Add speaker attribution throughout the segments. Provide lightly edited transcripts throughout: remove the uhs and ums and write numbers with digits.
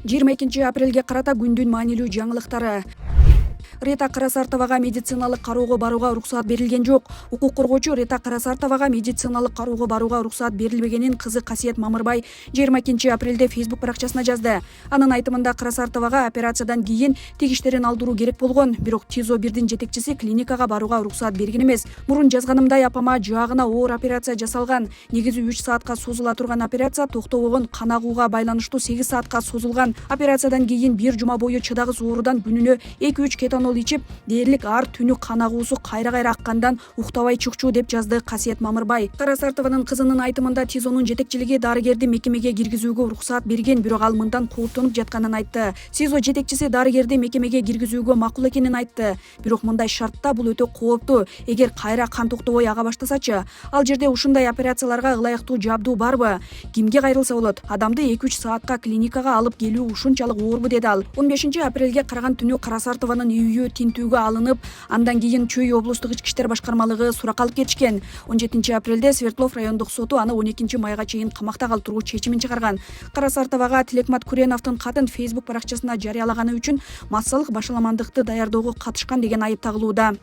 Speaker 1: 22 апрелге карата күндүн маанилүү жаңылыктары. Рита Карасартовага медициналык кароого барууга уруксаат берилген жок. Укук коргоочу Рита Карасартовага медициналык кароого барууга уруксаат берилбегенин кызы Касиет Мамырбай 22 апрелде Facebook баракчасына жазды. Анын айтымында Карасартовага операциядан кийин тигиштерин алдыруу керек болгон, бирок ТИЗО 1дин жетекчиси клиникага барууга уруксаат берген эмес. Мурун жазганымдай апама жаагына оор операция жасалган. Негизи 3 саатка созула турган операция токтобогон кан агууга байланыштуу 8 саатка созулган. Операциядан кийин бир жума бою чыдагыс оорудан күнүнө 2-3 кетанол ичип, дээрлик ар түнү кан агуусу кайра аккандан уктабай чыкчу деп жазды Касиет Мамырбай. Карасартованын кызынын айтымында ТИЗОнун жетекчилиги дарыгерди мекемеге киргизүүгө уруксаат берген, бирок ал мындан кооптонуп жатканын айтты. ТИЗО жетекчиси дарыгерди мекемеге киргизүүгө макул экенин айтты. Бирок мындай шартта бул өтө кооптуу. Эгер кайра кан токтобой ага баштасачы, ал жерде ушундай операцияларга ылайыктуу жабдуу барбы? Кимге кайрылса болот? Адамды 2-3 саатка клиникага алып келүү ушунчалык оорбу, деди ал. 15 апрелге караган түнү Карасартованын үйү тинтүүгө алынып, андан кийин Чүй облустук ички иштер башкармалыгы сурак алып кетишкен. 17 апрелде Свердлов райондук соту аны 12 майга чейин камакта калтыруу чечимин чыгарган. Карасартовага Тилекмат Куреновдун катын Facebook баракчасына жарыялаганы үчүн массалык башаламандыкты даярдоого катышкан деген айып тагылууда.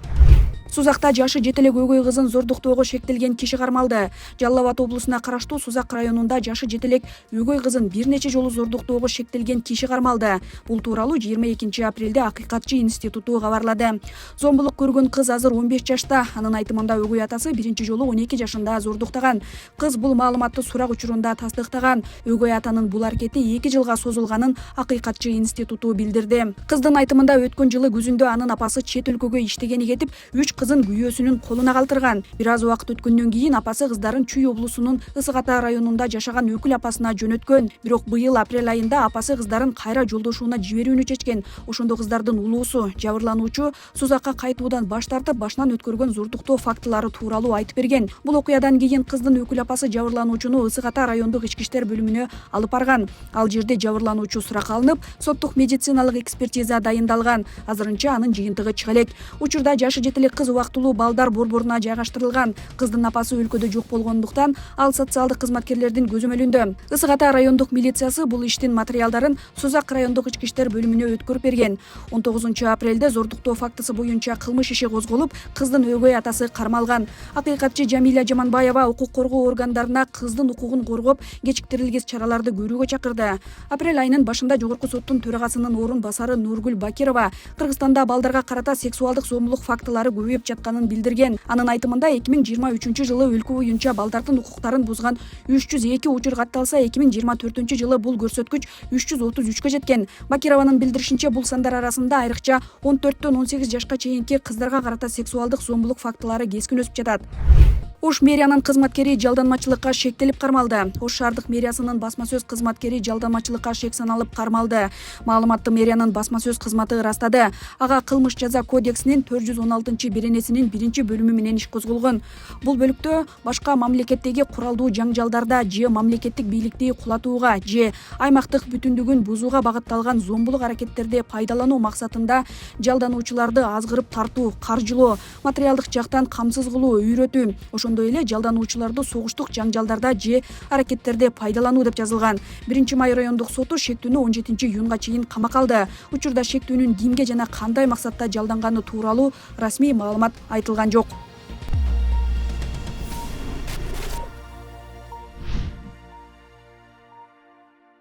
Speaker 1: Сузакта жашы жете эле көйгөй кызын зордуктоого шектелген киши кармалды. Жалал Абад облусуна караштуу Сузак районунда жашы жете эле өгөй кызын бир нече жолу зордуктоого шектелген киши кармалды. Бул тууралуу 22 апрелде Акыйкатчы институту кабарлады. Зомбулук көргөн кыз азыр 15 жашта. Анын айтымында өгөй атасы биринчи жолу 12 жашында зордуктаган. Кыз бул маалыматты сурак учурунда тастыктаган. Өгөй атанын бул аракети 2 жылга созулганын Акыйкатчы институту билдирди. Кыздын айтымында өткөн жылы күзүндө анын апасы чет өлкөгө иштегени кетип, 3 кызын күйөөсүнүн колуна калтырган. Бир аз убакыт өткөндөн кийин апасы кыздарын Чүй облусунун Ысык Ата районунда жашаган өкүл апасына жөнөткөн. Бирок быйыл апрель айында апасы кыздарын кайра жолдошуна жиберүүнү чечкен. Ошондо кыздардын улуусу жабырлануучу Сузакка кайтуудан баш тартып, башынан өткөргөн зордуктоо фактылары тууралуу айтып берген. Бул окуядан кийин кыздын өкүл апасы жабырлануучуну Ысык Ата райондук ички иштер бөлүмүнө алып барган. Ал жерде жабырлануучу суракка алынып, соттук медициналык экспертиза дайындалган. Азырынча анын жыйынтыгы чыга элек. Учурда жашы жете эле кыз убактылуу балдар борборуна жайгаштырылган. Кыздын апасы өлкөдө жок болгондуктан ал социалдык кызматкерлердин көзөмөлүндө. Ысык Ата райондук милициясы бул иштин материалдарын Сузак райондук ички иштер бөлүмүнө өткөрүп берген. 19 апрелде зордуктоо фактысы боюнча кылмыш иши козголуп, кыздын өгөй атасы кармалган. Акыйкатчы Жамиля Жаманбаева укук коргоо органдарына кыздын укугун коргоп, кечиктирилгис чараларды көрүүгө чакырды. Апрель айынын башында жогорку соттун төрагасынын орун басары Нургүл Бакирова Кыргызстанда балдарга карата сексуалдык зомбулук фактылары көбөйүп жатканын билдирген. Анын айтымында 2023 жылы өлкө боюнча балдардын укуктарын бузган 302 учур катталса, 2024 жылы бул көрсөткүч 333-кө жеткен. Бакированын билдиришинче, бул сандар арасында айрыкча 14-төн 18 жашка чейинки кыздарга карата сексуалдык зомбулук фактылары кескин өсүп жатат. Ош мэриянын кызматкери жалданмачылыкка шектелип кармалды. Ош шаардык мэриясынын басма сөз кызматкери жалданмачылыкка шек саналып кармалды. Маалыматты мэриянын басма сөз кызматы ырастады. Ага кылмыш жаза кодексинин 416-беренесинин 1-бөлүмү менен иш козголгон. Бул бөлүктө башка мамлекеттеги куралдуу жаңжалдарда же мамлекеттик бийликти кулатууга же аймактык бүтүндүгүн бузууга багытталган зомбулук аракеттерди пайдалануу максатында жалдануучуларды азгырып тартуу, каржылоо, материалдык жактан камсыз кылуу, үйрөтүү, ошондой эле жалдануучуларды согуштук жаңжалдарда же аракеттерде пайдалануу деп жазылган. 1-Май райондук соту шектүүнү 17-июнга чейин камакка алды. Учурда шектүүнүн кимге жана кандай максатта жалданганы тууралуу расмий маалымат айтылган жок.